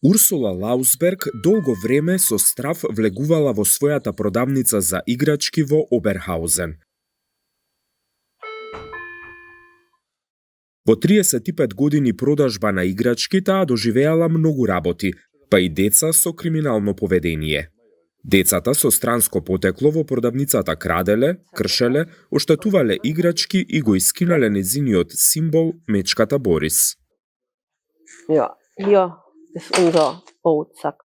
Ursula Lausberg долго време со страв влегувала во својата продавница за играчки во Оберхаузен. Во 35 години продажба на играчки таа доживеала многу работи, па и деца со криминално поведение. Децата со странско потекло во продавницата краделе, кршеле, оштетувале играчки и го искинале незиниот символ мечката Борис. Ja, hier ist unser Zack.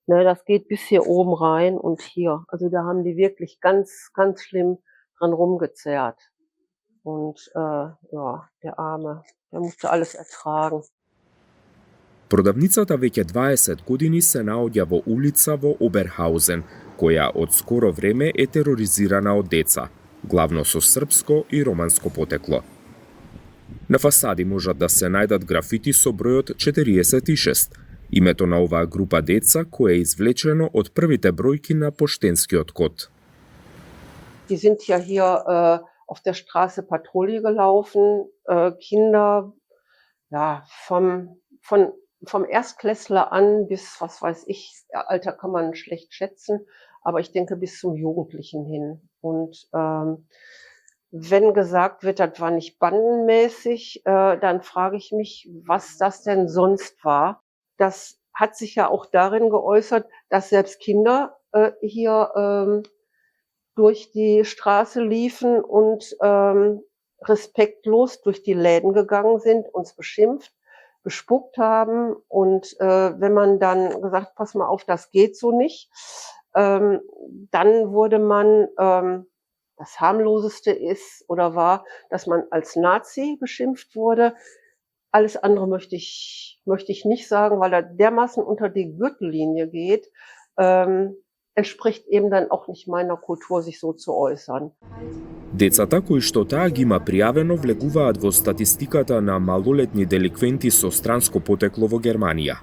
Ne, das geht bis hier oben rein und hier. Also da haben die wirklich ganz, ganz schlimm dran rumgezerrt. Und ja, der Arme, der musste alles ertragen. Продавницата веќе 20 години се наоѓа во улица во Оберхаузен, која од скоро време е тероризирана од деца, главно со српско и романско потекло. На фасади можат да се најдат графити со бројот 46, името на оваа група деца кое е извлечено од првите бројки на поштенскиот код. Die sind ja hier auf der Straße Patrouille gelaufen, Kinder, ja, vom Erstklässler an bis, was weiß ich, Alter kann man schlecht schätzen, aber ich denke bis zum Jugendlichen hin. Und wenn gesagt wird, das war nicht bandenmäßig, dann frage ich mich, was das denn sonst war. Das hat sich ja auch darin geäußert, dass selbst Kinder hier durch die Straße liefen und respektlos durch die Läden gegangen sind, uns beschimpft, bespuckt haben. Und wenn man dann gesagt, pass mal auf, das geht so nicht, dann wurde man, das harmloseste ist oder war, dass man als Nazi beschimpft wurde. Alles andere möchte ich nicht sagen, weil er dermaßen unter die Gürtellinie geht, entspricht eben dann auch nicht meiner Kultur, sich so zu äußern. Децата кои што таа ги има пријавено влегуваат во статистиката на малолетни деликвенти со странско потекло во Германија.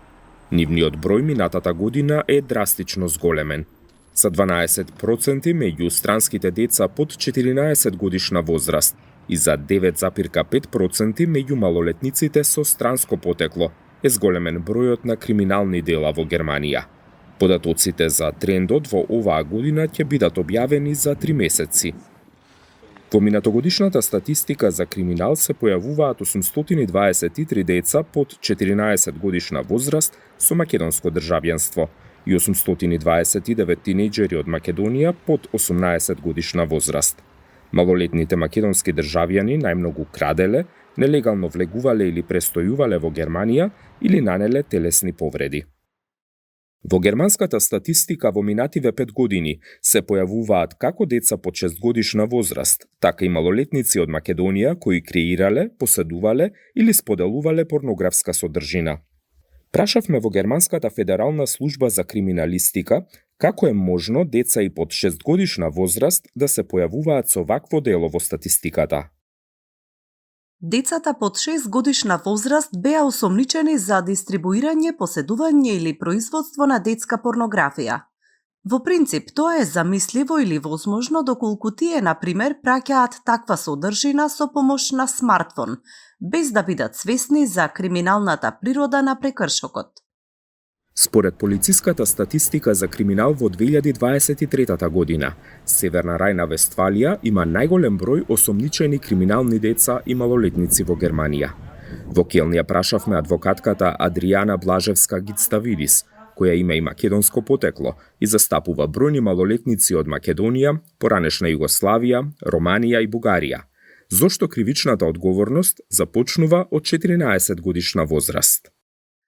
Нивниот број минатата година е драстично зголемен. Са 12% меѓу странските деца под 14 годишна возраст и за 9,5% меѓу малолетниците со странско потекло е зголемен бројот на криминални дела во Германија. Податоците за трендот во оваа година ќе бидат објавени за 3 месеци. Во минатогодишната статистика за криминал се појавуваат 823 деца под 14 годишна возраст со македонско државјанство и 829 тинејџери од Македонија под 18 годишна возраст. Малолетните македонски државјани најмногу краделе, нелегално влегувале или престојувале во Германија или нанеле телесни повреди. Во германската статистика во минативе 5 години се појавуваат како деца под 6 годишна возраст, така и малолетници од Македонија кои креирале, поседувале или споделувале порнографска содржина. Прашавме во Германската федерална служба за криминалистика како е можно деца и под 6 годишна возраст да се појавуваат со вакво дело во статистиката. Децата под 6 годишна возраст беа осомничени за дистрибуирање, поседување или производство на детска порнографија. Во принцип, тоа е замисливо или возможно доколку тие, например, праќаат таква содржина со помош на смартфон, без да бидат свесни за криминалната природа на прекршокот. Според полициската статистика за криминал во 2023 година, Северна Рајна-Вестфалија има најголем број осомничени криминални деца и малолетници во Германија. Во Келн ја прашавме адвокатката Адријана Блажевска-Гицтавидис, која има и македонско потекло и застапува бројни малолетници од Македонија, поранешна Југославија, Романија и Бугарија. Зошто кривичната одговорност започнува од 14 годишна возраст?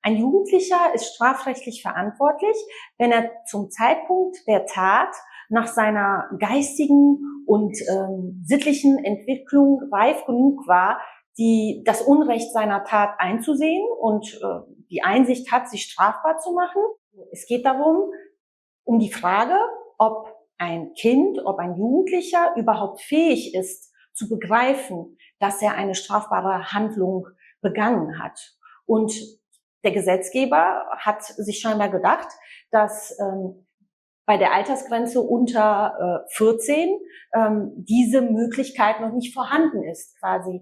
Ein Jugendlicher ist strafrechtlich verantwortlich, wenn er zum Zeitpunkt der Tat nach seiner geistigen und sittlichen Entwicklung reif genug war, das Unrecht seiner Tat einzusehen und die Einsicht hat, sich strafbar zu machen. Es geht darum, um die Frage, ob ein Kind, ob ein Jugendlicher überhaupt fähig ist, zu begreifen, dass er eine strafbare Handlung begangen hat. Und der Gesetzgeber hat sich scheinbar gedacht, dass bei der Altersgrenze unter 14 diese Möglichkeit noch nicht vorhanden ist, quasi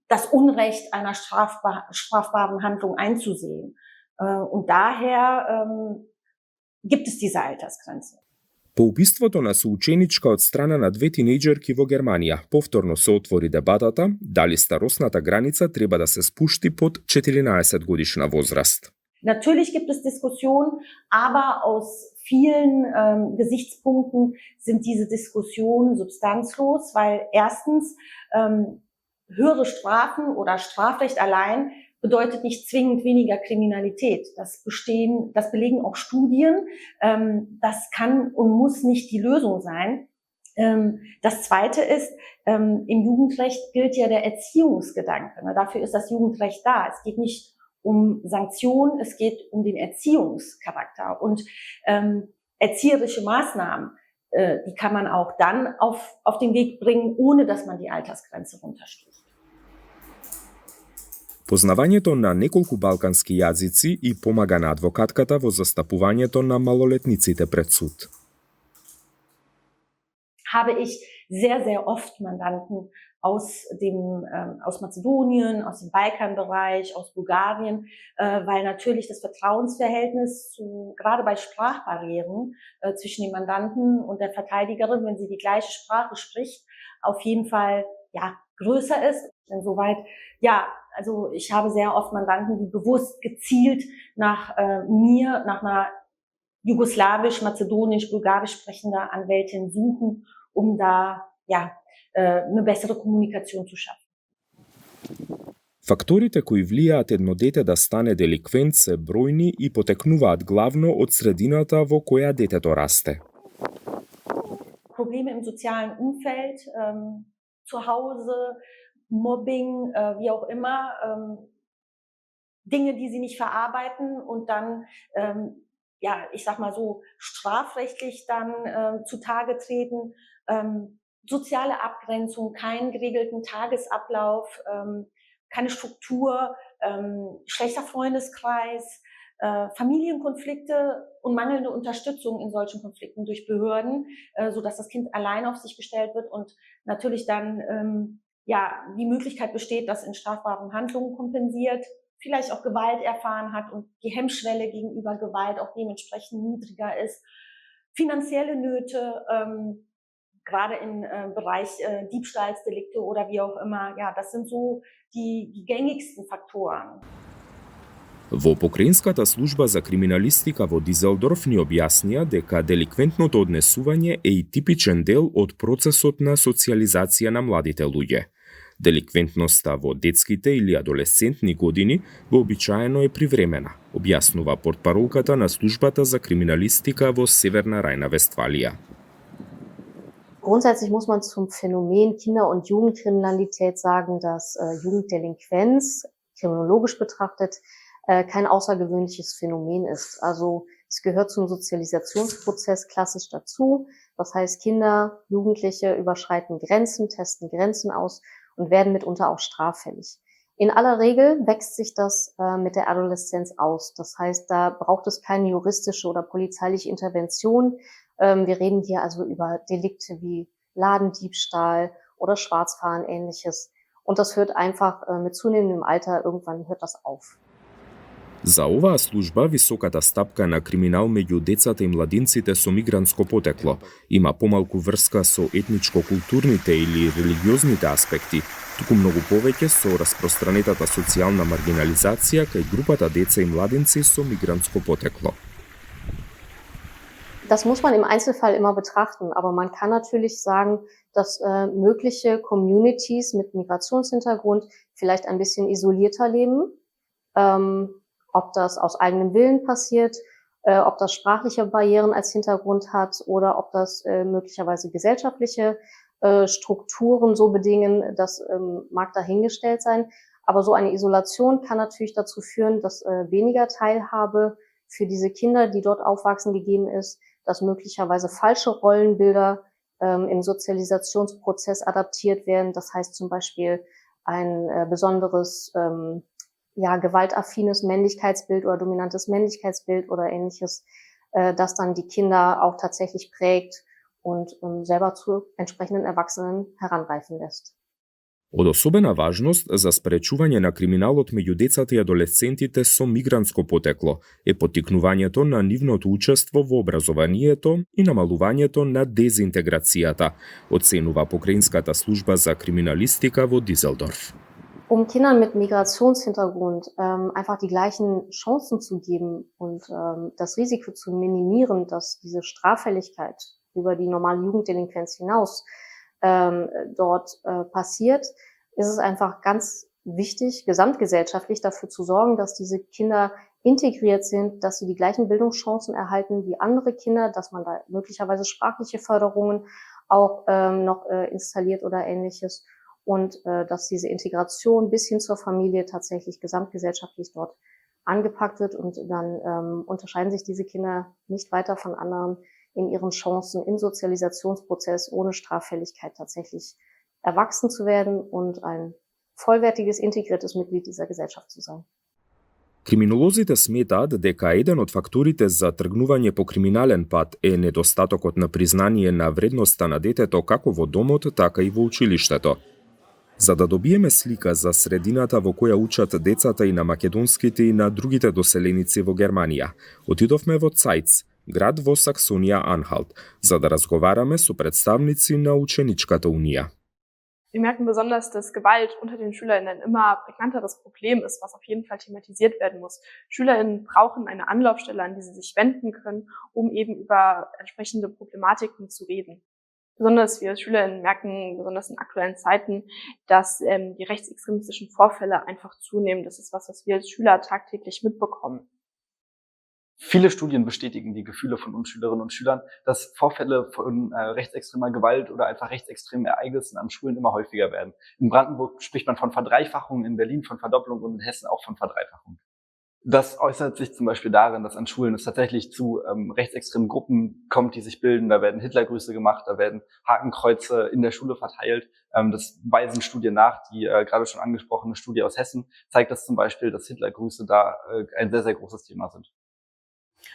das Unrecht einer strafbaren Handlung einzusehen. Und daher gibt es diese Altersgrenze. По убиството на соученичка од страна на две тинејџерки во Германија, повторно се отвори дебатата дали старосната граница треба да се спушти под 14 годишна возраст. Natürlich gibt es Diskussionen, aber aus vielen Gesichtspunkten sind diese Diskussionen substanzlos, weil erstens höhere Strafen oder Strafrecht allein bedeutet nicht zwingend weniger Kriminalität. Das belegen auch Studien. Das kann und muss nicht die Lösung sein. Das Zweite ist, im Jugendrecht gilt ja der Erziehungsgedanke. Dafür ist das Jugendrecht da. Es geht nicht um Sanktionen, es geht um den Erziehungscharakter. Und erzieherische Maßnahmen, die kann man auch dann auf den Weg bringen, ohne dass man die Altersgrenze runterstößt. Познавањето на неколку балкански јазици и помага на адвокатката во застапувањето на малолетниците пред суд. Habe ich sehr, sehr oft Mandanten aus Mazedonien, aus dem Balkanbereich, aus Bulgarien, weil natürlich das Vertrauensverhältnis gerade bei Sprachbarrieren zwischen dem Mandanten und der Verteidigerin, wenn sie die gleiche Sprache spricht, auf jeden Fall größer ist. Insoweit, also ich habe sehr oft Mandanten, die bewusst gezielt nach einer jugoslawisch, mazedonisch, bulgarisch sprechender Anwältin suchen, um da eine bessere Kommunikation zu schaffen. Факторите кои влијаат едно дете да стане деликвент се бројни и потекнуваат главно од средината во која детето расте. Probleme im sozialen Umfeld, zu Hause, Mobbing, wie auch immer, Dinge, die sie nicht verarbeiten und dann, ich sag mal so, strafrechtlich dann zutage treten, soziale Abgrenzung, keinen geregelten Tagesablauf, keine Struktur, schlechter Freundeskreis, Familienkonflikte und mangelnde Unterstützung in solchen Konflikten durch Behörden, sodass das Kind allein auf sich gestellt wird und natürlich dann die Möglichkeit besteht, dass in strafbaren Handlungen kompensiert, vielleicht auch Gewalt erfahren hat und die Hemmschwelle gegenüber Gewalt auch dementsprechend niedriger ist. Finanzielle Nöte, gerade im Bereich Diebstahlsdelikte oder wie auch immer, das sind so die gängigsten Faktoren. Во Покраинската служба за криминалистика во Дизелдорф ни објаснија дека деликвентното однесување е и типичен дел од процесот на социализација на младите луѓе. Деликвентноста во детските или адолесцентни години вообичаено е привремена, објаснува портпаролката на службата за криминалистика во Северна Рајна-Вестфалија. Grundsätzlich muss man zum Phänomen Kinder- und Jugendkriminalität sagen, dass Jugenddelinquenz kriminologisch betrachtet kein außergewöhnliches Phänomen ist. Also es gehört zum Sozialisationsprozess klassisch dazu. Das heißt, Kinder, Jugendliche überschreiten Grenzen, testen Grenzen aus und werden mitunter auch straffällig. In aller Regel wächst sich das mit der Adoleszenz aus. Das heißt, da braucht es keine juristische oder polizeiliche Intervention. Wir reden hier also über Delikte wie Ladendiebstahl oder Schwarzfahren, Ähnliches. Und das hört einfach mit zunehmendem Alter, irgendwann hört das auf. За оваа служба, високата стапка на криминал меѓу децата и младинците со мигрантско потекло има помалку врска со етничко-културните или религиозните аспекти, туку многу повеќе со распространетата социјална маргинализација кај групата деца и младинци со мигрантско потекло. Das muss man im Einzelfall immer betrachten, aber man kann natürlich sagen, dass mögliche Communities mit Migrationshintergrund vielleicht ein bisschen isolierter leben. Ob das aus eigenem Willen passiert, ob das sprachliche Barrieren als Hintergrund hat oder ob das möglicherweise gesellschaftliche Strukturen so bedingen, das mag dahingestellt sein. Aber so eine Isolation kann natürlich dazu führen, dass weniger Teilhabe für diese Kinder, die dort aufwachsen, gegeben ist, dass möglicherweise falsche Rollenbilder im Sozialisationsprozess adaptiert werden. Das heißt zum Beispiel ein besonderes gewaltaffines Männlichkeitsbild oder dominantes Männlichkeitsbild oder Ähnliches, das dann die Kinder auch tatsächlich prägt und selber zu entsprechenden Erwachsenen heranreifen lässt. Од особена важност за спречување на криминалот меѓу децата и адолесцентите со мигрантско потекло е поттикнувањето на нивното учество во образованието и намалувањето на дезинтеграцијата, оценува Покраинската служба за криминалистика во Дизелдорф. Kindern mit Migrationshintergrund einfach die gleichen Chancen zu geben und das Risiko zu minimieren, dass diese Straffälligkeit über die normale Jugenddelinquenz hinaus dort passiert, ist es einfach ganz wichtig, gesamtgesellschaftlich dafür zu sorgen, dass diese Kinder integriert sind, dass sie die gleichen Bildungschancen erhalten wie andere Kinder, dass man da möglicherweise sprachliche Förderungen auch noch installiert oder Ähnliches und dass diese Integration bis hin zur Familie tatsächlich gesamtgesellschaftlich dort angepackt wird und dann unterscheiden sich diese Kinder nicht weiter von anderen in ihren Chancen im Sozialisationsprozess ohne Straffälligkeit tatsächlich erwachsen zu werden und ein vollwertiges, integriertes Mitglied dieser Gesellschaft zu sein. Криминолозите сметаат дека еден од факторите за тргнување по криминален пат е недостатокот на признание на вредноста на детето како во домот, така и во училиштето. За да добиеме слика за средината во која учат децата и на македонските и на другите доселеници во Германија, отидовме во Цајц, град во Саксонија-Анхалт, за да разговараме со представници на Ученичката унија. Wir merken besonders, dass Gewalt unter den Schülern ein immer prägnanteres Problem ist, was auf jeden Fall thematisiert werden muss. SchülerInnen brauchen eine Anlaufstelle, an die sie sich wenden können, um eben über entsprechende Problematiken zu reden. Besonders wir als SchülerInnen merken, besonders in aktuellen Zeiten, dass die rechtsextremistischen Vorfälle einfach zunehmen. Das ist was wir als Schüler tagtäglich mitbekommen. Viele Studien bestätigen die Gefühle von uns Schülerinnen und Schülern, dass Vorfälle von rechtsextremer Gewalt oder einfach rechtsextremen Ereignissen an Schulen immer häufiger werden. In Brandenburg spricht man von Verdreifachung, in Berlin von Verdopplung und in Hessen auch von Verdreifachung. Das äußert sich zum Beispiel darin, dass an Schulen es tatsächlich zu rechtsextremen Gruppen kommt, die sich bilden. Da werden Hitlergrüße gemacht, da werden Hakenkreuze in der Schule verteilt. Das weisen Studien nach. Die gerade schon angesprochene Studie aus Hessen zeigt das zum Beispiel, dass Hitlergrüße da ein sehr, sehr großes Thema sind.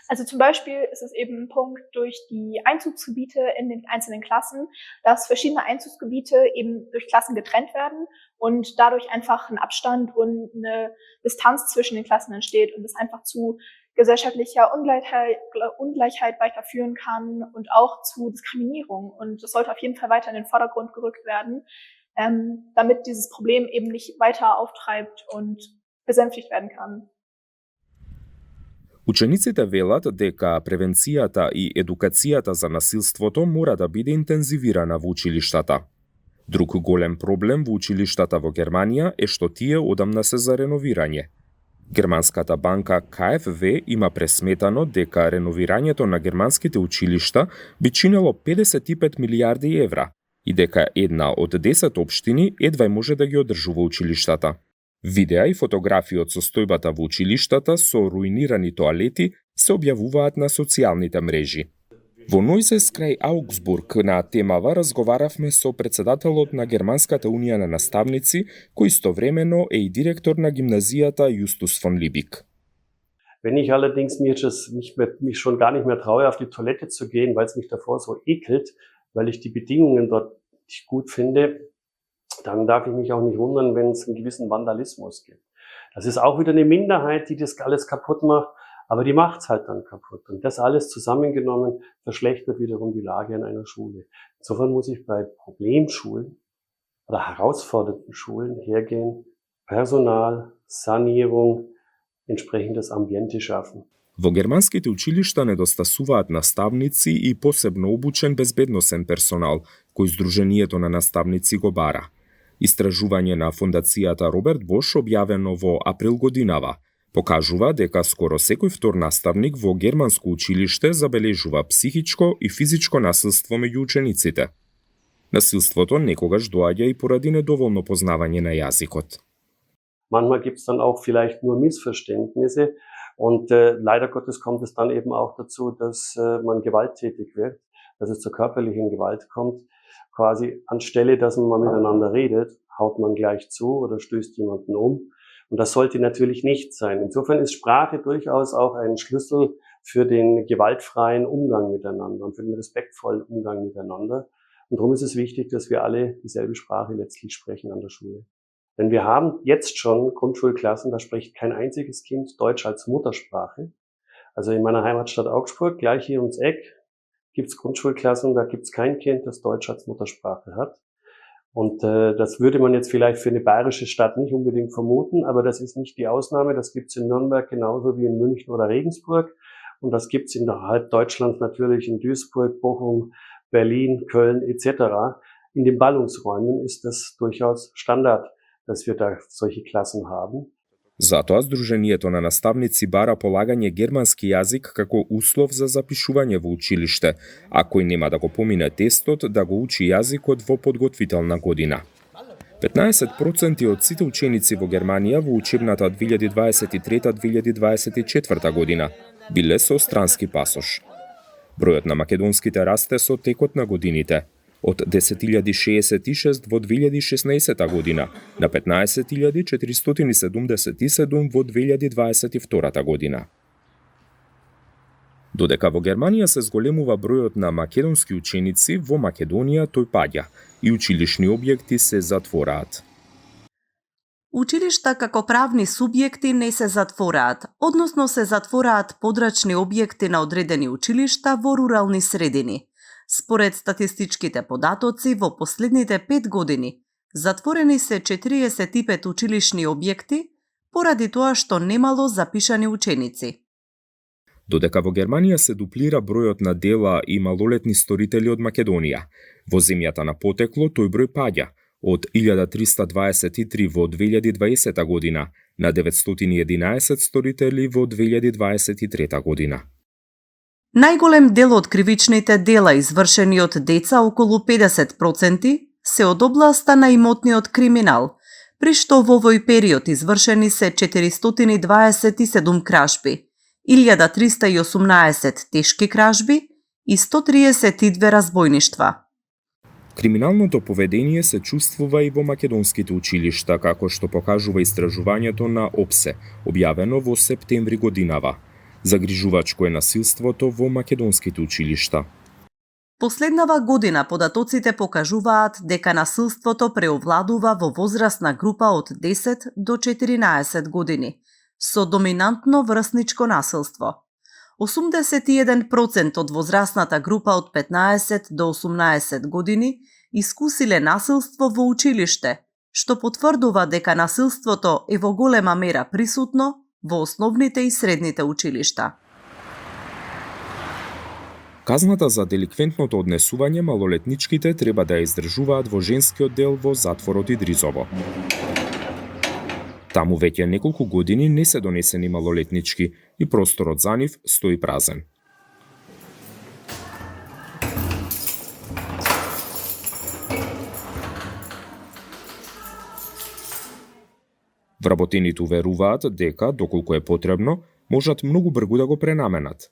Also zum Beispiel ist es eben ein Punkt durch die Einzugsgebiete in den einzelnen Klassen, dass verschiedene Einzugsgebiete eben durch Klassen getrennt werden und dadurch einfach ein Abstand und eine Distanz zwischen den Klassen entsteht und es einfach zu gesellschaftlicher Ungleichheit weiterführen kann und auch zu Diskriminierung. Und das sollte auf jeden Fall weiter in den Vordergrund gerückt werden, damit dieses Problem eben nicht weiter auftreibt und besänftigt werden kann. Учениците велат дека превенцијата и едукацијата за насилството мора да биде интензивирана во училиштата. Друг голем проблем во училиштата во Германија е што тие одамна се за реновирање. Германската банка KfW има пресметано дека реновирањето на германските училишта би чинело 55 милијарди евра и дека една од 10 општини едва може да ги одржува училиштата. Видеа и фотографии од состојбата во училиштата со руинирани тоалети се објавуваат на социјалните мрежи. Во Нојзес крај Аугсбург на темава разговаравме со председателот на Германската унија на наставници, кој истовремено е и директор на гимназијата Justus von Liebig. Wenn ich allerdings mich schon gar nicht mehr traue, auf die Toilette zu gehen, weil es mich davor so ekelt, weil ich die Bedingungen dort nicht gut finde, dann darf ich mich auch nicht wundern, wenn es einen gewissen Vandalismus gibt. Das ist auch wieder eine Minderheit, die das alles kaputt macht, aber die macht's halt dann kaputt. Und das alles zusammengenommen verschlechtert wiederum die Lage in einer Schule. Insofern muss ich bei Problemschulen oder herausfordernden Schulen hergehen, Personal, Sanierung, entsprechendes Ambiente schaffen. Во германските училишта недостасуваат наставници и посебно обучен безбедносен персонал, кој Сдруженијето на наставници го бара. Истражување на фондацијата Роберт Бош, објавено во април годинава, покажува дека скоро секој втор наставник во германско училиште забележува психичко и физичко насилство меѓу учениците. Насилството некогаш доаѓа и поради недоволно познавање на јазикот. Manchmal gibt es dann auch vielleicht nur Missverständnisse und leider Gottes kommt es dann eben auch dazu, dass man gewalttätig wird, dass es zur körperlichen Gewalt kommt. Quasi anstelle, dass man mal miteinander redet, haut man gleich zu oder stößt jemanden um. Und das sollte natürlich nicht sein. Insofern ist Sprache durchaus auch ein Schlüssel für den gewaltfreien Umgang miteinander und für den respektvollen Umgang miteinander. Und darum ist es wichtig, dass wir alle dieselbe Sprache letztlich sprechen an der Schule. Denn wir haben jetzt schon Grundschulklassen, da spricht kein einziges Kind Deutsch als Muttersprache. Also in meiner Heimatstadt Augsburg, gleich hier ums Eck, gibt's Grundschulklassen, da gibt's kein Kind, das Deutsch als Muttersprache hat. Und das würde man jetzt vielleicht für eine bayerische Stadt nicht unbedingt vermuten, aber das ist nicht die Ausnahme. Das gibt's in Nürnberg genauso wie in München oder Regensburg. Und das gibt's innerhalb Deutschlands natürlich in Duisburg, Bochum, Berlin, Köln etc. In den Ballungsräumen ist das durchaus Standard, dass wir da solche Klassen haben. Затоа Сдруженијето на наставници бара полагање германски јазик како услов за запишување во училиште, а кој нема да го помине тестот да го учи јазикот во подготвителна година. 15% од сите ученици во Германија во учебната 2023-2024 година биле со странски пасош. Бројот на македонските расте со текот на годините, од 10.066 во 2016 година на 15.477 во 2022 година. Додека во Германија се зголемува бројот на македонски ученици, во Македонија тој паѓа и училишни објекти се затвораат. Училишта како правни субјекти не се затвораат, односно се затвораат подрачни објекти на одредени училишта во рурални средини. Според статистичките податоци, во последните 5 години затворени се 45 училишни објекти поради тоа што немало запишани ученици. Додека во Германија се дуплира бројот на дела и малолетни сторители од Македонија, во земјата на потекло тој број паѓа од 1323 во 2020 година на 911 сторители во 2023 година. Најголем дел од кривичните дела извршени од деца, околу 50%, се од областа на имотниот криминал, при што во овој период извршени се 427 кражби, 1318 тешки кражби и 132 разбојништва. Криминалното поведение се чувствува и во македонските училишта, како што покажува истражувањето на ОПСЕ, објавено во септември годинава. Загрижувачко е насилството во македонските училишта. Последнава година податоците покажуваат дека насилството преовладува во возрастна група од 10 до 14 години, со доминантно врсничко насилство. 81% од возрастната група од 15 до 18 години искусиле насилство во училиште, што потврдува дека насилството е во голема мера присутно во основните и средните училишта. Казната за деликвентното однесување малолетничките треба да ја издржуваат во женскиот дел во затворот Идризово. Таму веќе неколку години не се донесени малолетнички и просторот за нив стои празен. Вработените уверуваат дека, доколку е потребно, можат многу бргу да го пренаменат.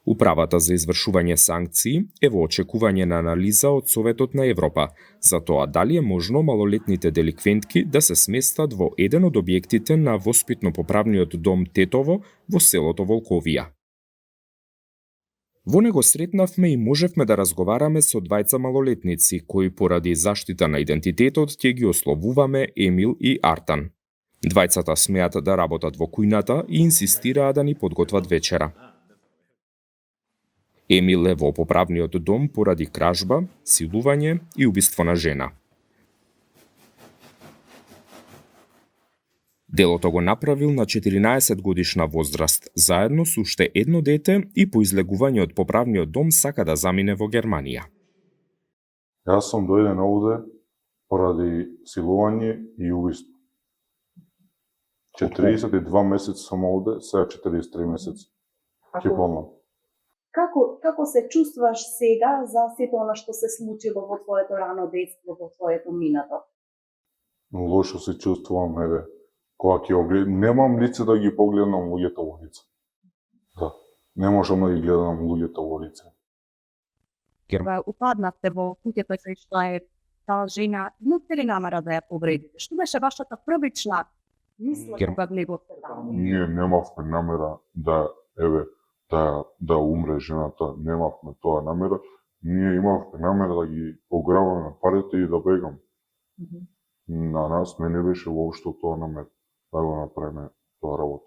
Управата за извршување санкции е во очекување на анализа од Советот на Европа за тоа дали е можно малолетните деликвентки да се сместат во еден од објектите на воспитно-поправниот дом Тетово во селото Волковија. Во него сретнавме и можевме да разговараме со двајца малолетници кои поради заштита на идентитетот ќе ги ословуваме Емил и Артан. Двајцата смеат да работат во кујната и инсистираа да ни подготват вечера. Емил е во поправниот дом поради кражба, силување и убиство на жена. Делото го направил на 14 годишна возраст, заедно со уште едно дете и по излегување од поправниот дом сака да замине во Германија. Јас сум дојден овде поради силување и убиство. 42 месеци сум овде, сега 43 месеци. Ќе полнам. Како се чувствуваш сега за сето она што се случило во твоето рано детство, во твоето минато? Лошо се чувствувам, еве. Кога ќе огледам, немам лице да ги погледам луѓето во лице. Да, не можам да ги гледам луѓето во лице. Упаднавте во куќата кај што е таа жена, имате ли намера да ја повредите? Што беше вашата првична мисла кога влеговте таму? Ние немавме намера да умре жената, немавме тоа намера. Ние имавме намера да ги пограбаме парите и да бегам. На нас не беше воопшто тоа намер да го направиме тоа работа.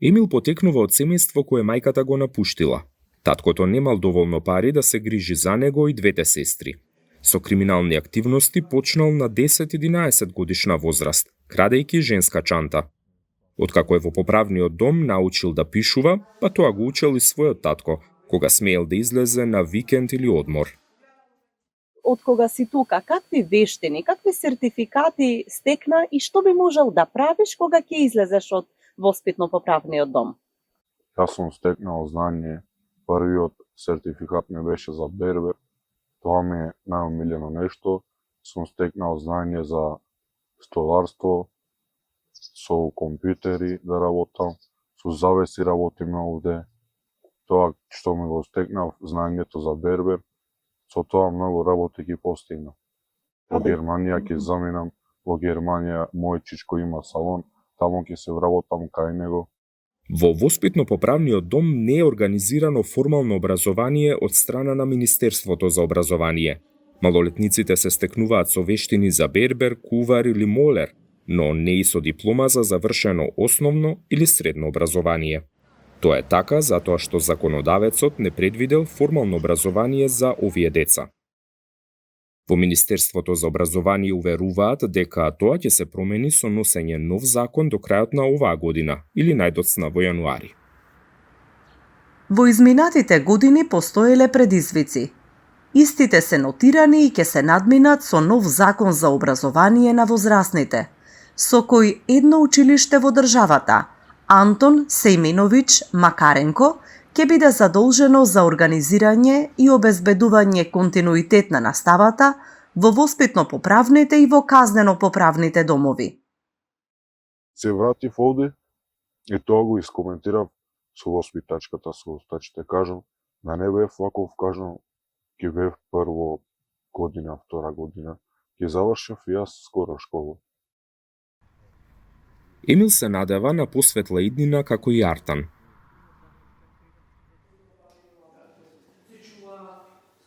Емил потекнува од семејство кое мајката го напуштила. Таткото немал доволно пари да се грижи за него и двете сестри. Со криминални активности почнал на 10-11 годишна возраст, крадејќи женска чанта. Откако е во поправниот дом научил да пишува, па тоа го учел и својот татко, кога смеел да излезе на викенд или одмор. Од кога си тука, какви вештини, какви сертификати стекна и што би можел да правиш кога ќе излезеш од воспитно-поправниот дом? Јас сум стекнал знање, првиот сертификат ми беше за бербер, тоа ми е најомилено нешто, сум стекнал знање за столарство, со компјутери да работам, со завеси работиме овде. Тоа што ми го стекнав знањето за бербер, со тоа многу работи ги постигнав. Во Германија ќе заминам, во Германија мој чичко има салон, таму ќе се вработам кај него. Во воспитно-поправниот дом не е организирано формално образование од страна на Министерството за образование. Малолетниците се стекнуваат со вештини за бербер, кувар или молер, но не и со диплома за завршено основно или средно образование. Тоа е така затоа што законодавецот не предвидел формално образование за овие деца. Во Министерството за образование уверуваат дека тоа ќе се промени со носење нов закон до крајот на оваа година или најдоцна во јануари. Во изминатите години постоеле предизвици. Истите се нотирани и ќе се надминат со нов закон за образование на возрастните, со кој едно училиште во државата, Антон Сејминовиќ Макаренко, ќе биде задолжено за организирање и обезбедување континуитет на наставата во воспитно-поправните и во казнено-поправните домови. Се вратив овде и тоа го искоментирав со воспитачката, со остачите, кажам, да не бев ваков, кажам, ќе бев прво година, втора година, ќе завршев и јас скоро школа. Емил се надева на посветла иднина како и Артан.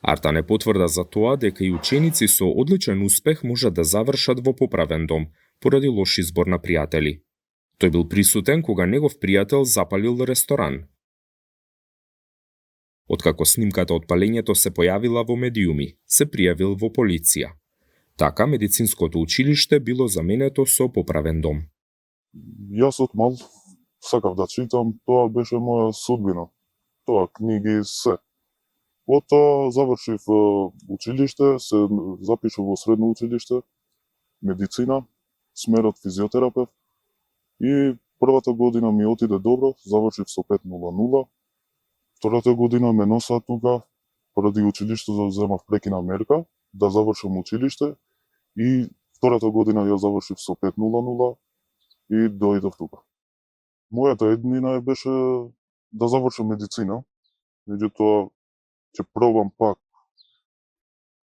Артан е потврда за тоа дека и ученици со одличен успех можат да завршат во поправен дом, поради лош избор на пријатели. Тој бил присутен кога негов пријател запалил ресторан. Откако снимката од палењето се појавила во медиуми, се пријавил во полиција. Така медицинското училиште било заменето со поправен дом. Јас од мал сакав да читам, тоа беше моја судбина. Тоа книги се. Потоа завршив училиште, се запишав во средно училиште, медицина, смерот физиотерапевт и првата година ми отиде добро, завршив со 5.00. Втората година ме носат тука, поради училиштето земав прекина мерка, да завршам училиште и втората година ја завршив со 5.00 и дојдов тука. Мојата еднина беше да завршам медицина, меѓутоа ќе пробам пак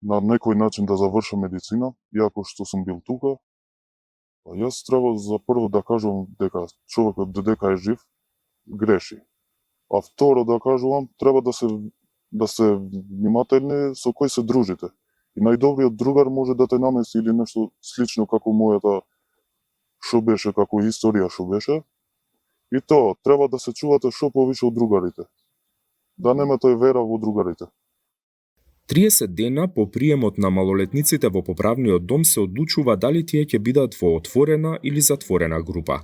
на некој начин да завршам медицина, иако што сум бил тука. Јас треба за прво да кажувам дека човекот додека е жив, греши. А второ да кажувам, треба да се внимателни со кој се дружите. И најдобриот другар може да те намеси или нешто слично како мојата што беше, како историја што беше. И тоа, треба да се чувате што повише од другарите. Да немате вера во другарите. 30 дена по приемот на малолетниците во поправниот дом се одлучува дали тие ќе бидат во отворена или затворена група.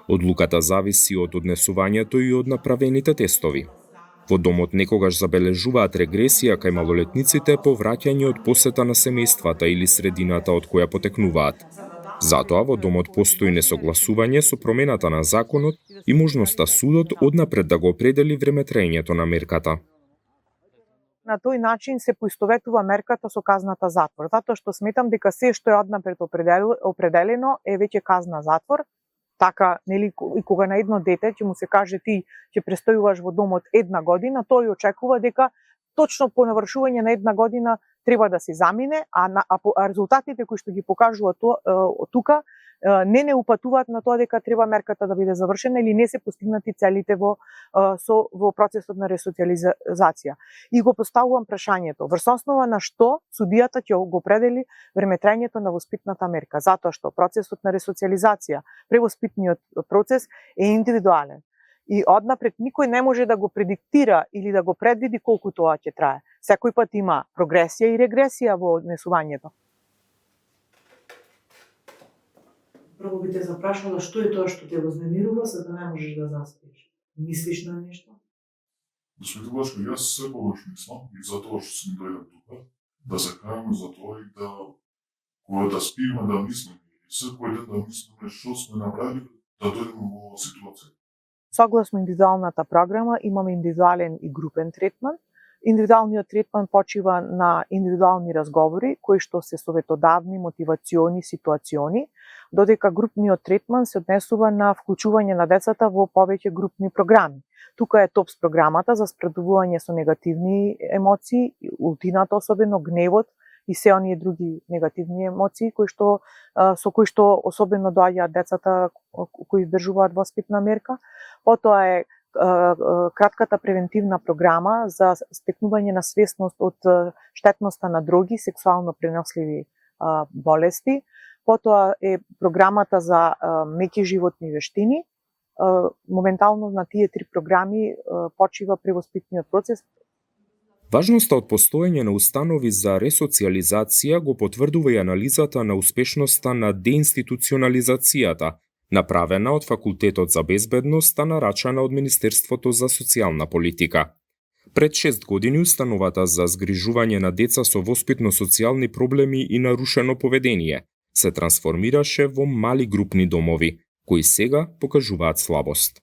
Одлуката зависи од однесувањето и од направените тестови. Во домот некогаш забележуваат регресија кај малолетниците по враќање од посета на семејствата или средината од која потекнуваат. Затоа во домот постои несогласување со промената на законот и можноста судот однапред да го определи времетраењето на мерката. На тој начин се поистоветува мерката со казната затвор, затоа што сметам дека се што е однапред определено е веќе казна затвор. Така, нели, и кога на едно дете ќе му се каже ти ќе престојуваш во домот 1 година, тој очекува дека точно по навршување на 1 година треба да се замине, а резултатите кои што ги покажува тука не упатуваат на тоа дека треба мерката да биде завршена или не се постигнати целите во процесот на ресоциализација. И го поставувам прашањето, врз основа на што судијата ќе го определи времетрајањето на воспитната мерка, затоа што процесот на ресоциализација, превоспитниот процес е индивидуален. И однапред никој не може да го предиктира или да го предвиди колку тоа ќе трае. Секој пат има прогресија и регресија во однесувањето. Прво би те запрашала што е тоа што те вознемирува, за да не можеш да заспиш. Мислиш на нешто? Господин Башко, јас секогаш мислам и затоа што сум дојден тука, да се кајаме за тоа и да кога да спиеме да мислиме и секој ден да мислиме што сме направили да дојдеме во оваа ситуација. Согласно индивидуалната програма имаме индивидуален и групен третман. Индивидуалниот третман почива на индивидуални разговори кои што се советодавни, мотивациони, ситуациони, додека групниот третман се однесува на вклучување на децата во повеќе групни програми. Тука е ТОПС програмата за спредувување со негативни емоции, ултината особено, гневот и се оние други негативни емоции со кои што особено доаѓаат децата кои издржуваат воспитна мерка. Потоа е кратката превентивна програма за стекнување на свесност од штетноста на дроги, сексуално преносливи болести. Потоа е програмата за меки животни вештини. Моментално на тие три програми почива превоспитниот процес. Важноста од постоење на установи за ресоциализација го потврдува и анализата на успешноста на деинституционализацијата, направена од Факултетот за безбедност, а нарачана од Министерството за социјална политика. Пред 6 години установата за згрижување на деца со воспитно-социјални проблеми и нарушено поведение се трансформираше во мали групни домови, кои сега покажуваат слабост.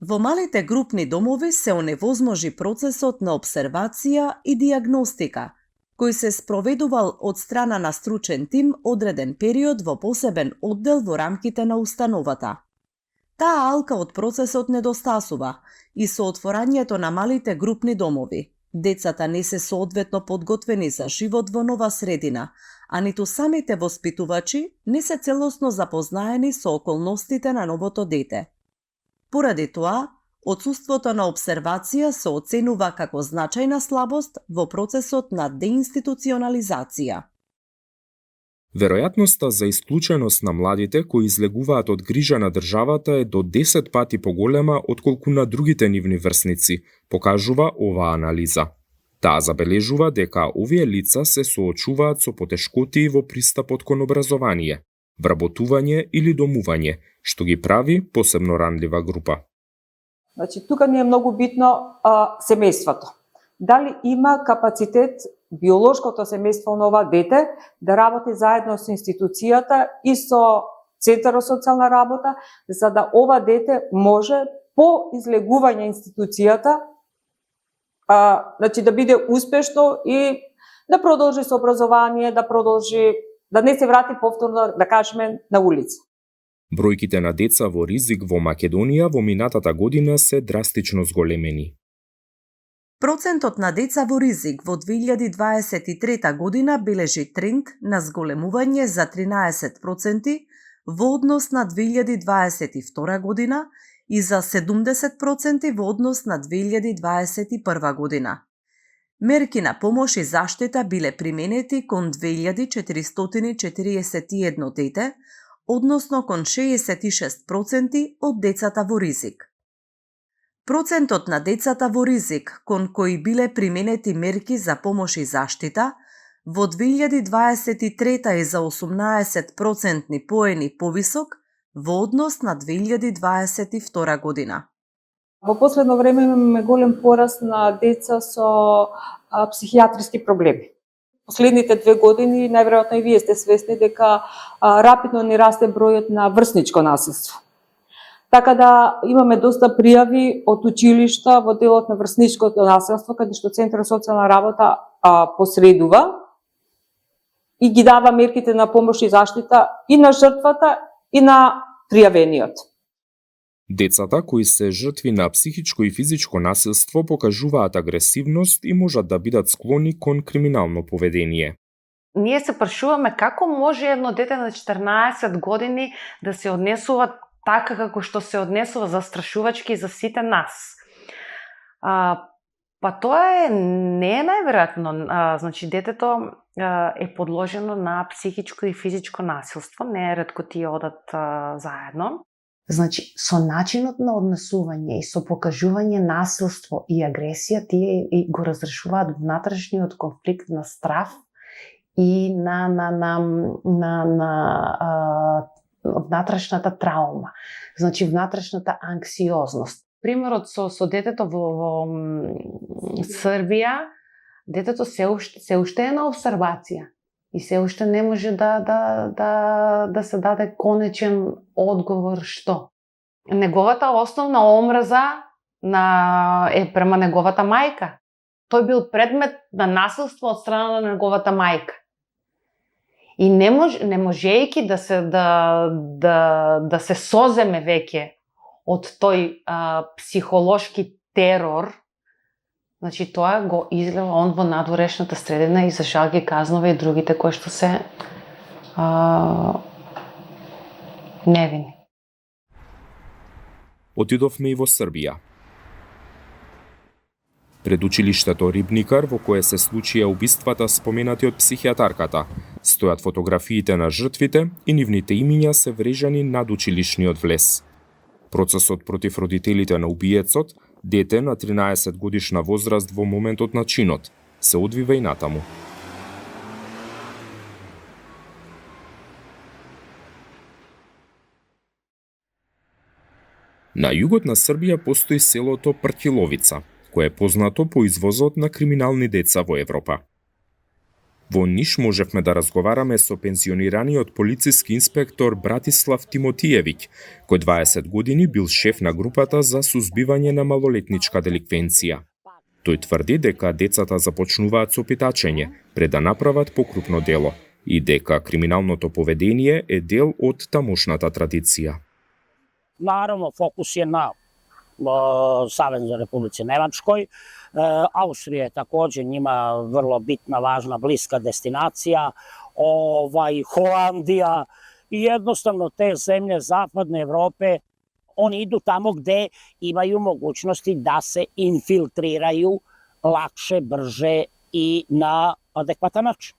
Во малите групни домови се оневозможи процесот на обсервација и диагностика, кој се спроведувал од страна на стручен тим одреден период во посебен оддел во рамките на установата. Таа алка од процесот недостасува и со отворањето на малите групни домови, децата не се соодветно подготвени за живот во нова средина, а ниту самите воспитувачи не се целосно запознаени со околностите на новото дете. Поради тоа, отсуството на обсервација се оценува како значајна слабост во процесот на деинституционализација. Веројатноста за исклученост на младите кои излегуваат од грижа на државата е до 10 пати поголема отколку на другите нивни врсници, покажува оваа анализа. Таа забележува дека овие лица се соочуваат со потешкоти во пристапот кон образование, вработување или домување, што ги прави посебно ранлива група. Значи, тука ми е многу битно семејството. Дали има капацитет биолошкото семејство на ова дете да работи заедно со институцијата и со Центарот социјална работа, за да ова дете може по излегување институцијата значи да биде успешно и да продолжи со образование, да не се врати повторно, да кажеме, на улица. Бројките на деца во ризик во Македонија во минатата година се драстично зголемени. Процентот на деца во ризик во 2023 година бележи тренд на зголемување за 13% во однос на 2022 година и за 70% во однос на 2021 година. Мерки на помош и заштита биле применети кон 2441 дете, односно кон 66% од децата во ризик. Процентот на децата во ризик кон кои биле применети мерки за помош и заштита во 2023 е за 18% поени повисок во однос на 2022 година. Во последно време имаме голем пораст на деца со психијатриски проблеми. Последните 2 години, најверојатно и вие сте свесни дека рапидно ни расте бројот на врсничко насилство. Така да имаме доста пријави од училишта во делот на врсничкото насилство, каде што Центарот социјална работа посредува и ги дава мерките на помош и заштита и на жртвата и на пријавениот. Децата кои се жртви на психичко и физичко насилство покажуваат агресивност и можат да бидат склони кон криминално поведение. ние се прашуваме како може едно дете на 14 години да се однесува така како што се однесува застрашувачки за сите нас. Па тоа не е најверојатно. Значи, детето е подложено на психичко и физичко насилство, не е ретко тие одат заедно. Значи, со начинот на однесување и со покажување насилство и агресија, тие и го разрешуваат внатрешниот конфликт на страв и на внатрешната травма. Значи, внатрешната анксиозност. Примерот со детето во Србија, детето се уште е на обсервација и се уште не може да се даде конечен одговор што. Неговата основна омраза е према неговата мајка. Тој бил предмет на насилство од страна на неговата мајка. И не можејќи да се соземе веќе од тој психолошки терор, значи тоа го излева он во надворешната средина и за жал ги казнува и другите кои што се невини. Отидовме и во Србија. Пред училиштето Рибникар, во кое се случија убиствата споменати од психијатарката, стојат фотографиите на жртвите и нивните имиња се врежани над училишниот влез. Процесот против родителите на убиецот, дете на 13 годишна возраст во моментот на чинот, се одвива и натаму. На југот на Србија постои селото Пртиловица, кое е познато по извозот на криминални деца во Европа. Во Ниш можевме да разговараме со пензионираниот полициски инспектор Братислав Тимотиевиќ, кој 20 години бил шеф на групата за сузбивање на малолетничка деликвенција. Тој тврди дека децата започнуваат со питачење пред да направат покрупно дело и дека криминалното поведение е дел од тамошната традиција. Naravno, fokus je na Saveznoj Republici Nemačkoj. Austrija je takođe njima vrlo bitna, važna, bliska destinacija. Holandija i jednostavno te zemlje zapadne Evrope, oni idu tamo gde imaju mogućnosti da se infiltriraju lakše, brže i na adekvatan način.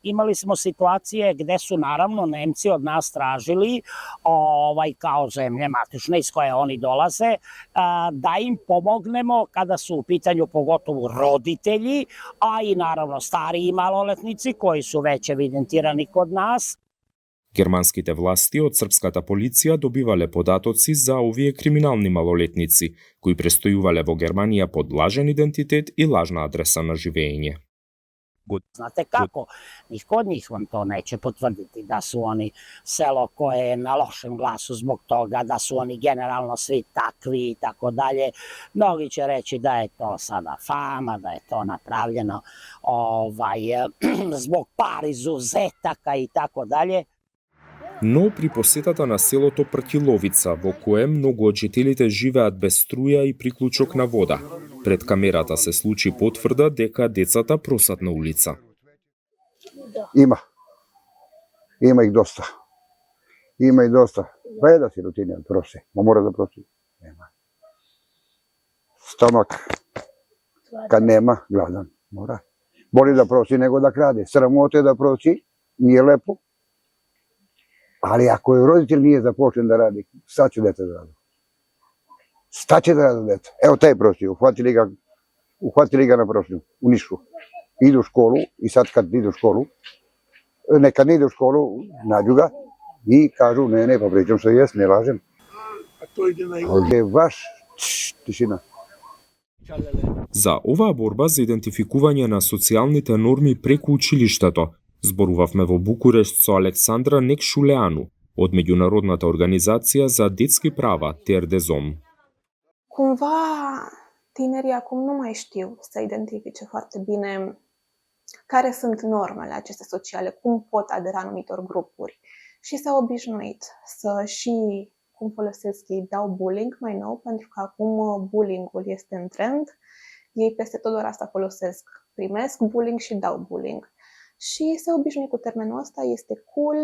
Imali smo situacije gde su naravno Nemci od nas tražili kao zemlje matične iz koje oni dolaze da im pomognemo kada su u pitanju pogotovo roditelji, a i naravno stariji maloletnici koji su već evidentirani kod nas. Германските власти од српската полиција добивале податоци за овие криминални малолетници, кои престојувале во Германија под лажен идентитет и лажна адреса на живење. Znate kako? Niko od njih vam to neće potvrditi da su oni selo koje je na lošem glasu zbog toga, da su oni generalno svi takvi i tako dalje. Mnogi će reći da je to sada fama, da je to napravljeno zbog par izuzetaka i tako dalje. Но при посетата на селото Пртиловица, во кое многу од жителите живеат без струја и приклучок на вода, пред камерата се случи потврда дека децата просат на улица. Има их доста. Има и доста. Па е да си рутина проси. Мора да проси. Нема. Стомак. Kad nema, gladan. Mora. Bolje da prosi nego da krade. Sramote da prosi, nije lepo. Ali ako je roditelj nije započen da radi, šta će dete da radi? Šta će da radi dete? Evo taj prosi, uhvatili ga na prošnju, u Nišu. Idu u školu i sad kad idu u školu, kad ne ide u školu, nađu ga i kažu ne, pa pričam što jes, ne lažem. Ali je vaš tišina. За оваа борба за идентификување на социјалните норми преку училиштето, зборувавме во Букурешт со Александра Некшулеану од меѓународната организација за детски права Terdesom. Cumva, tinerii acum nu mai știu să identifice foarte bine care sunt normele acestea sociale, cum pot adera anumitor grupuri. Și s-au obișnuit să și, cum folosesc ei, dau bullying mai nou, pentru că acum bullying-ul este în trend. Ei peste tot doar asta folosesc, primesc bullying și dau bullying. și se obișnuie cu termenul ăsta, este cool.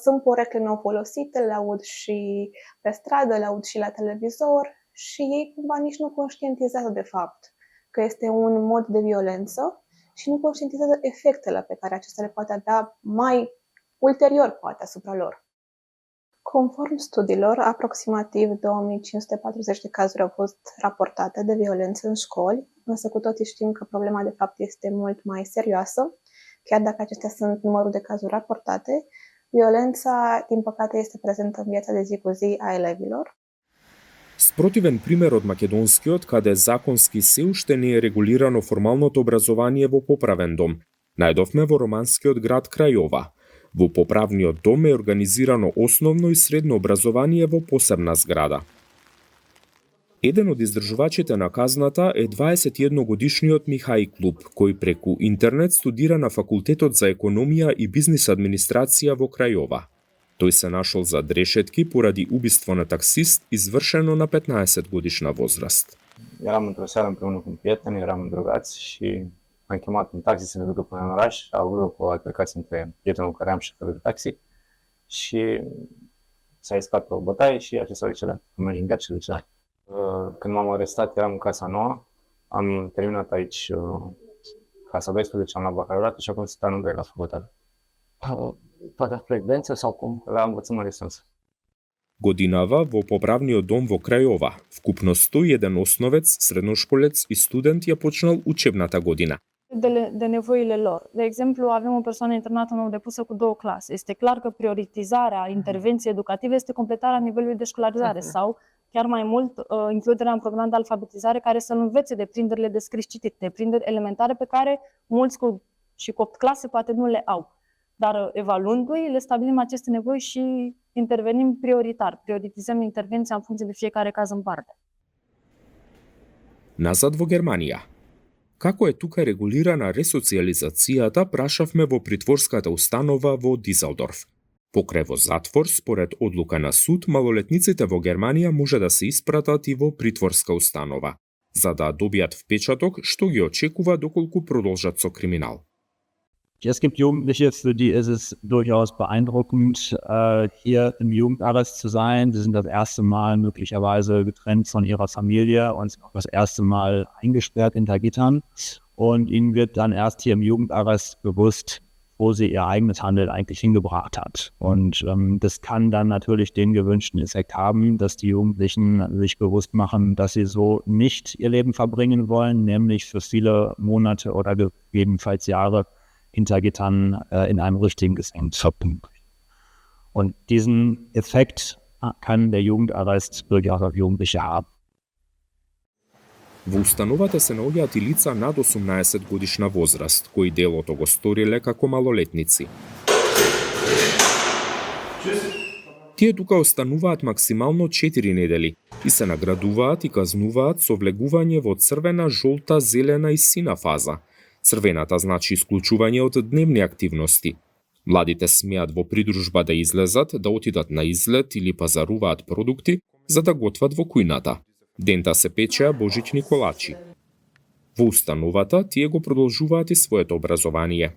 Sunt porecle nou folosite, le aud și pe stradă, le aud și la televizor și ei cumva nici nu conștientizează de fapt că este un mod de violență și nu conștientizează efectele pe care acesta le poate avea mai ulterior, poate, asupra lor. Conform studiilor, aproximativ 2540 de cazuri au fost raportate de violență în școli, însă cu toții știm că problema de fapt este mult mai serioasă. Chiar dacă acestea sunt numărul de cazuri raportate, violența, din păcate, este prezentă în viața de zi cu zi a elevilor. Спротивен пример од македонскиот, каде законски се уште не е регулирано формалното образование во поправен дом, најдовме во романскиот град Крајова. Во поправниот дом е организирано основно и средно образование во посебна зграда. Еден од издржувачите на казната е 21-годишниот Михај Клуб, кој преку интернет студира на Факултетот за економија и бизнис администрација во Крајова. Тој се нашол за решетки поради убиство на таксист извршено на 15-годишна возраст. Eram într-o seară împreună cu un prieten, eram îndrăgați și m-am chemat un taxi să ne ducă până în oraș. Au avut o altercație între prietenul care am și șoferul de taxi și s-a iscat o bătaie și acesta a decedat. Am înjunghiat și decedat. Când m-am arestat, eram în Casa Nouă. Am terminat aici Casa 12, am luat bacalaureatul și acum sunt anul 2 la facultate. Toată frecvență sau cum? La învățământ de sens. Годинава во поправниот дом во Крајова, вкупно 101 основец, средношколец и студент ја почнал учебната година. De nevoile lor. De exemplu, avem o persoană internată nou depusă cu 2 clase. Este clar că prioritizarea intervenției educative este completarea nivelului de școlarizare sau, chiar mai mult, includerea în program de alfabetizare care să învețe deprinderile de scris-citit, deprinderi elementare pe care mulți și cu 8 clase poate nu le au. Dar evaluându-i, le stabilim aceste nevoi și intervenim prioritar. Prioritizăm intervenția în funcție de fiecare caz în parte. Назад во Германија. Како е тука регулирана ресоциализацијата, прашавме во притворската установа во Дизелдорф. Покрај во затвор, според одлука на суд, малолетниците во Германија може да се испратат и во притворска установа, за да добијат впечаток што ги очекува доколку продолжат со криминал. Es gibt Jugendliche, für die ist es durchaus beeindruckend, hier im Jugendarrest zu sein. Sie sind das erste Mal möglicherweise getrennt von ihrer Familie und auch das erste Mal eingesperrt hinter Gittern. Und ihnen wird dann erst hier im Jugendarrest bewusst, wo sie ihr eigenes Handeln eigentlich hingebracht hat. Und das kann dann natürlich den gewünschten Effekt haben, dass die Jugendlichen sich bewusst machen, dass sie so nicht ihr Leben verbringen wollen, nämlich für viele Monate oder gegebenenfalls Jahre hinter Gittern in einem richtigen Gefängnis verbringen. Und diesen Effekt kann der Jugendarrest durchaus auf Jugendliche haben. Во установата се наоѓаат и лица над 18 годишна возраст, кои делото го сториле како малолетници. Тие тука остануваат максимално 4 недели и се наградуваат и казнуваат со влегување во црвена, жолта, зелена и сина фаза. Црвената значи исклучување од дневни активности. Младите смеат во придружба да излезат, да отидат на излет или пазаруваат продукти, за да готват во кујната. Дента се печеа божични колачи. Во установата тие го продолжуваат и своето образование.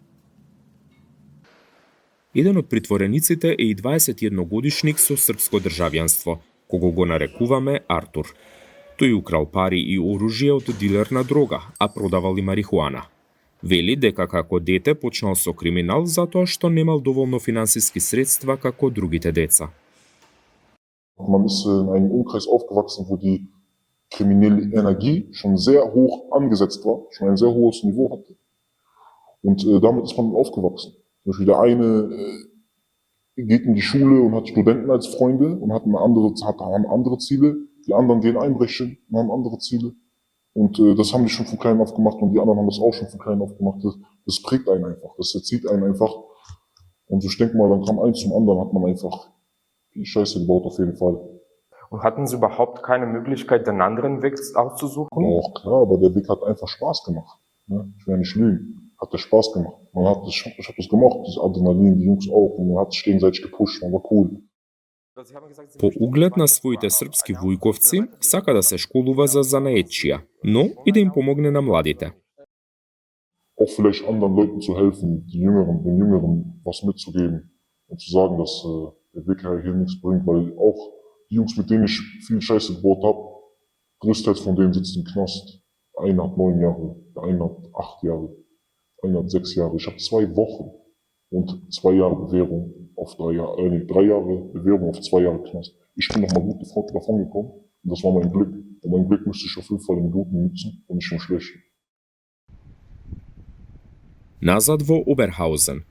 Еден од притворениците е и 21-годишник со српско државјанство, кого го нарекуваме Артур. Тој украл пари и оружје од дилер на дрога, а продавал и марихуана. Вели дека како дете почнал со криминал затоа што немал доволно финансиски средства како другите деца. Man ist in einem Umkreis aufgewachsen, wo die kriminelle Energie schon sehr hoch angesetzt war, schon ein sehr hohes Niveau hatte. Und damit ist man aufgewachsen. Zum Beispiel der eine geht in die Schule und hat Studenten als Freunde und hat haben andere Ziele. Die anderen gehen einbrechen und haben andere Ziele. Und das haben die schon von klein auf gemacht und die anderen haben das auch schon von klein auf gemacht. Das prägt einen einfach, das erzieht einen einfach. Und ich denke mal, dann kam eins zum anderen, hat man einfach die Scheiße gebaut auf jeden Fall. Und hatten Sie überhaupt keine Möglichkeit, den anderen Weg auszusuchen? Auch klar, aber der Weg hat einfach Spaß gemacht. Ne? Ich will nicht lügen. Hat der Spaß gemacht. Ich habe das gemacht, das Adrenalin, die Jungs auch. Und man hat sich gegenseitig gepusht, man war cool. По углед на своите српски вујковци, сака да се школува за занаетчија, но и да им помогне на младите. auch vielleicht anderen Leuten zu helfen, den Jüngeren was mitzugeben und zu sagen, dass der Weg hier nichts bringt, weil auch die Jungs, mit denen ich viel Scheiße gebaut habe, größtenteils von denen sitzt im Knast. Einer hat 9 Jahre, der eine hat 8 Jahre, einer hat 6 Jahre. Ich habe 2 Wochen und 2 Jahre Bewährung auf 3 Jahre, 3 Jahre Bewährung auf 2 Jahre Knast. Ich bin nochmal gut davon gekommen und das war mein Glück. Und mein Glück müsste ich auf jeden Fall im Guten nutzen und nicht im Schlechten. Назад во Оберхаузен.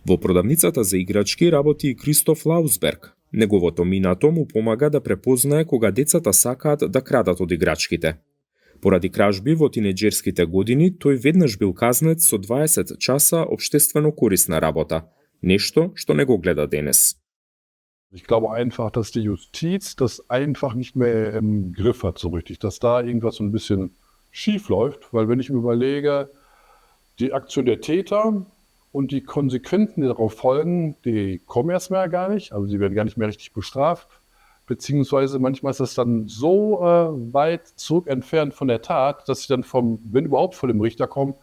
Во продавницата за играчки работи и Кристоф Лаусберг. Неговото минато му помага да препознае кога децата сакаат да крадат од играчките. Поради кражби во тинеџерските години, тој веднаш бил казнет со 20 часа општествено корисна работа, нешто што не го гледа денес. Ich glaube einfach, dass die Justiz das einfach nicht mehr im Griff hat so richtig, dass da irgendwas so ein bisschen schief läuft, weil wenn ich mir überlege, die Aktion der Täter und die Konsequenzen, die darauf folgen, die kommen erstmal gar nicht, also sie werden gar nicht mehr richtig bestraft, beziehungsweise manchmal ist das dann so weit zurück entfernt von der Tat, dass sie dann wenn überhaupt vor dem Richter kommen,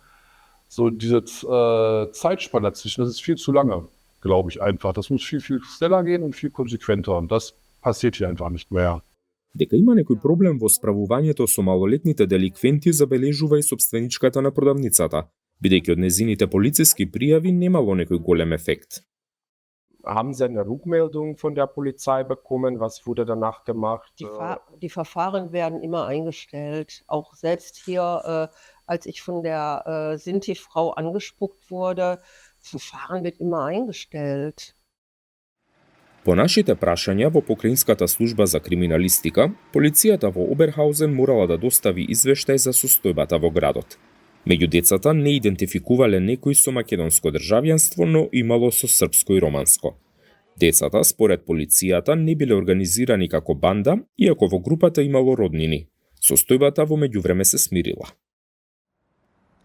so diese Zeitspanne dazwischen, das ist viel zu lange, glaube ich einfach. Das muss viel, viel schneller gehen und viel konsequenter und das passiert hier einfach nicht mehr. Дека има некој проблем во справувањето со малолетните деликвенти забележува и собственичката на продавницата, бидејќи од незините полициски пријави немало некој голем ефект. Haben Sie eine Rückmeldung von der Polizei bekommen? Was wurde danach gemacht? Die Verfahren werden immer eingestellt. Auch selbst hier, als ich von der Sinti-Frau angespuckt wurde, das Verfahren wird immer eingestellt. По нашите прашања во Покраинската служба за криминалистика, полицијата во Оберхаузен морала да достави извештај за состојбата во градот. Меѓу децата не идентификувале некој со македонско државјанство, но имало со српско и романско. Децата, според полицијата, не биле организирани како банда, иако во групата имало роднини. Состојбата во меѓувреме се смирила.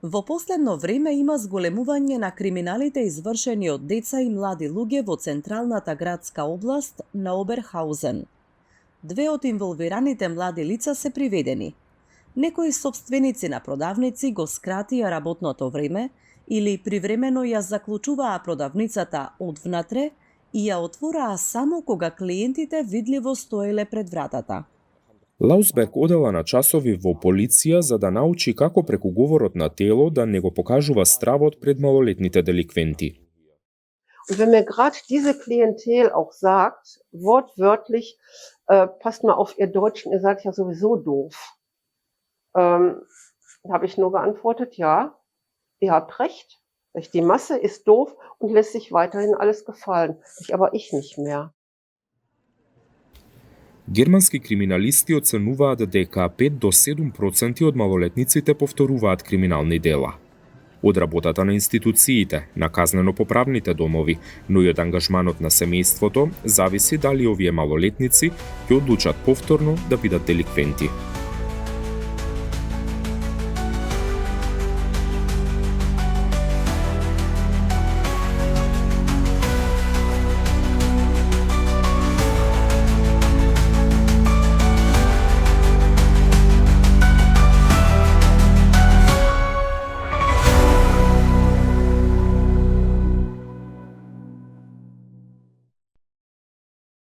Во последно време има зголемување на криминалите извршени од деца и млади луѓе во централната градска област на Оберхаузен. 2 од инволвираните млади лица се приведени. Некои собственици на продавници го скратија работното време или привремено ја заклучуваа продавницата од внатре и ја отвораа само кога клиентите видливо стоеле пред вратата. Лаусберг одела на часови во полиција за да научи како преку говорот на тело да не го покажува стравот пред малолетните деликвенти. Und wenn mir gerade diese Klientel auch sagt, wortwörtlich, passt mal auf, ihr Deutschen, ihr seid ja sowieso doof. Habe ich nur geantwortet, ja, ihr habt recht. Die Masse ist doof und lässt sich weiterhin alles gefallen. Aber ich nicht mehr. Германски криминалисти оценуваат дека 5 до 7% од малолетниците повторуваат криминални дела. Од работата на институциите, на казнено-поправните домови, но и од ангажманот на семејството, зависи дали овие малолетници ќе одлучат повторно да бидат деликвенти.